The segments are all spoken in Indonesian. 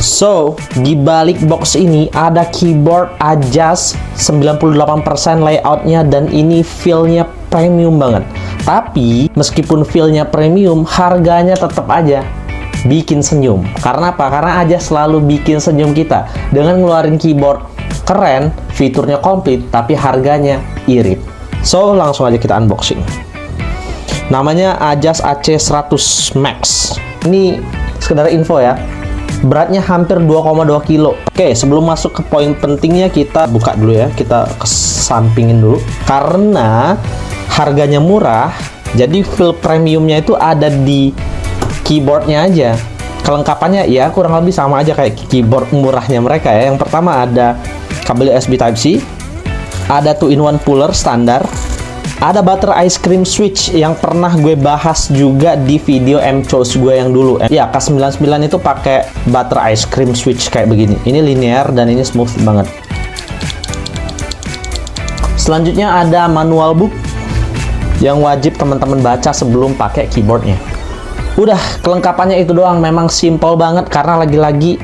So, di balik box ini ada keyboard Ajas 98% layoutnya, dan ini feel-nya premium banget. Tapi, meskipun feel-nya premium, harganya tetap aja bikin senyum. Karena apa? Karena Ajas selalu bikin senyum kita dengan ngeluarin keyboard keren, fiturnya komplit, tapi harganya irit. So, langsung aja kita unboxing. Namanya Ajas AC100 Max. Ini sekedar info ya. Beratnya hampir 2,2 kilo. Oke, sebelum masuk ke poin pentingnya, kita buka dulu ya. Kita kesampingin dulu. Karena harganya murah, jadi feel premiumnya itu ada di keyboardnya aja. Kelengkapannya ya kurang lebih sama aja kayak keyboard murahnya mereka ya. Yang pertama ada kabel USB Type-C, ada 2-in-1 puller standar, ada butter ice cream switch yang pernah gue bahas juga di video M-Chose gue yang dulu. Ya, K99 itu pakai butter ice cream switch kayak begini. Ini linear dan ini smooth banget. Selanjutnya ada manual book yang wajib teman-teman baca sebelum pakai keyboardnya. Udah, kelengkapannya itu doang. Memang simple banget karena lagi-lagi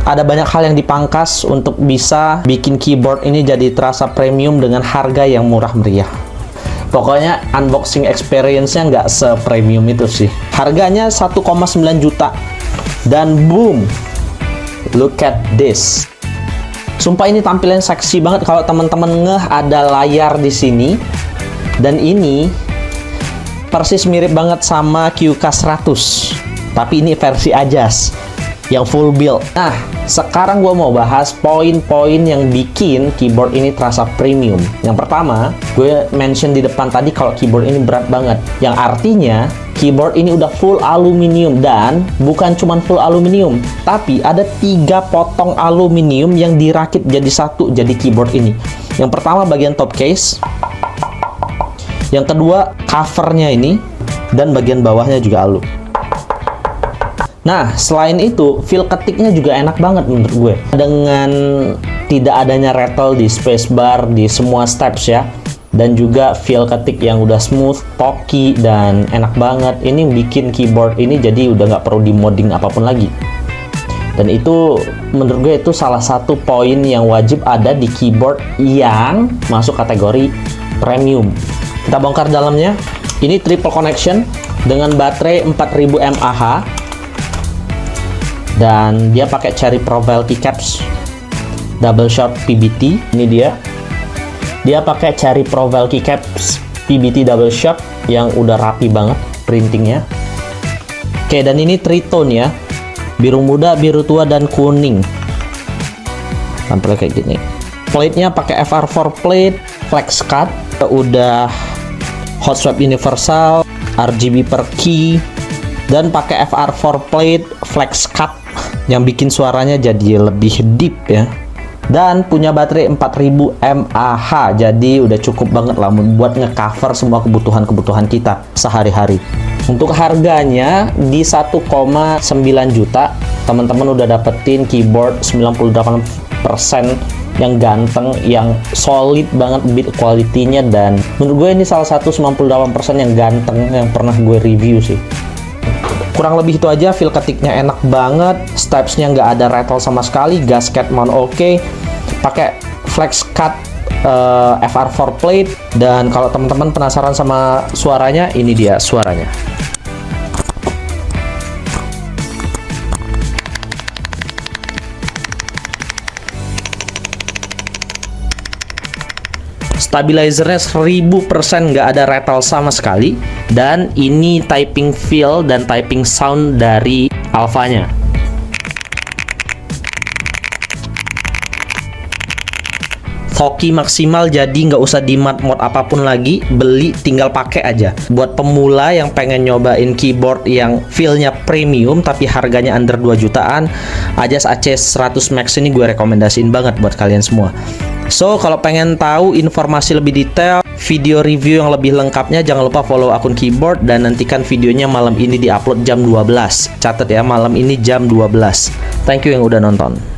ada banyak hal yang dipangkas untuk bisa bikin keyboard ini jadi terasa premium dengan harga yang murah meriah. Pokoknya unboxing experience-nya nggak se-premium itu sih. Harganya 1,9 juta. Dan boom, look at this. Sumpah ini tampilan seksi banget. Kalau teman-teman ngeh ada layar di sini. Dan ini persis mirip banget sama QK100. Tapi ini versi Ajas yang full build. Nah, sekarang gue mau bahas poin-poin yang bikin keyboard ini terasa premium. Yang pertama, gue mention di depan tadi kalau keyboard ini berat banget. Yang artinya, keyboard ini udah full aluminium. Dan bukan cuma full aluminium, tapi ada 3 potong aluminium yang dirakit jadi satu jadi keyboard ini. Yang pertama bagian top case. Yang kedua, covernya ini. Dan bagian bawahnya juga alu. Nah, selain itu, feel ketiknya juga enak banget menurut gue. Dengan tidak adanya rattle di spacebar, di semua steps ya. Dan juga feel ketik yang udah smooth, talky, dan enak banget. Ini bikin keyboard ini jadi udah nggak perlu di-modding apapun lagi. Dan itu, menurut gue itu salah satu poin yang wajib ada di keyboard yang masuk kategori premium. Kita bongkar dalamnya. Ini triple connection dengan baterai 4000 mAh. Dan dia pakai Cherry Profile keycaps double shot PBT. Ini dia pakai Cherry Profile keycaps PBT double shot yang udah rapi banget printingnya. Oke, dan ini tritone ya, biru muda, biru tua, dan kuning. Tampilnya kayak gini. Plate-nya pakai FR4 plate, flex cut, udah hot swap universal, RGB per key, dan pakai FR4 plate, flex cut yang bikin suaranya jadi lebih deep ya. Dan punya baterai 4000 mAh. Jadi udah cukup banget lah buat ngecover semua kebutuhan kita sehari-hari. Untuk harganya di 1,9 juta, teman-teman udah dapetin keyboard 98% yang ganteng, yang solid banget build quality-nya. Dan menurut gue ini salah satu 98% yang ganteng yang pernah gue review sih. Kurang lebih itu aja. Feel ketiknya enak banget, steps-nya nggak ada rattle sama sekali, gasket mount oke, pakai flex cut FR4 plate. Dan kalau teman-teman penasaran sama suaranya, ini dia suaranya. Stabilizernya 1000% nggak ada rattle sama sekali. Dan ini typing feel dan typing sound dari Alphanya. Talky maksimal, jadi nggak usah di mod apapun lagi. Beli tinggal pakai aja. Buat pemula yang pengen nyobain keyboard yang feel-nya premium tapi harganya under 2 jutaan, Ajas AC100 Max ini gue rekomendasiin banget buat kalian semua. So, kalau pengen tahu informasi lebih detail, video review yang lebih lengkapnya, jangan lupa follow akun keyboard dan nantikan videonya malam ini di-upload jam 12. Catat ya, malam ini jam 12. Thank you yang udah nonton.